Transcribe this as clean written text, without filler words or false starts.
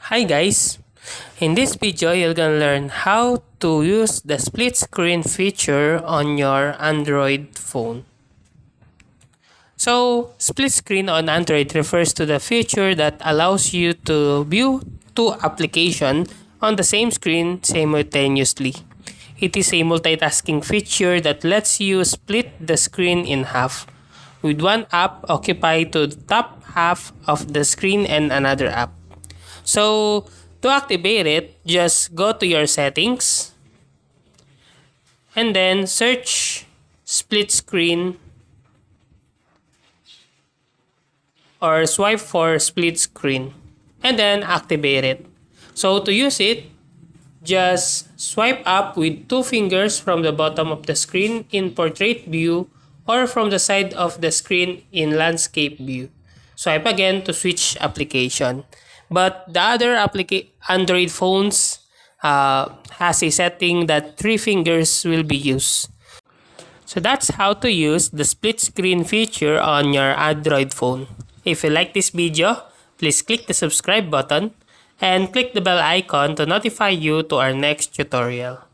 Hi guys! In this video, you're gonna learn how to use the split screen feature on your Android phone. So, split screen on Android refers to the feature that allows you to view two applications on the same screen simultaneously. It is a multitasking feature that lets you split the screen in half, with one app occupied to the top half of the screen and another app. So, to activate it, just go to your settings and then search split screen or swipe for split screen and then activate it. So, to use it, just swipe up with two fingers from the bottom of the screen in portrait view or from the side of the screen in landscape view. Swipe again to switch application. But the other Android phones has a setting that three fingers will be used. So that's how to use the split screen feature on your Android phone. If you like this video, please click the subscribe button and click the bell icon to notify you to our next tutorial.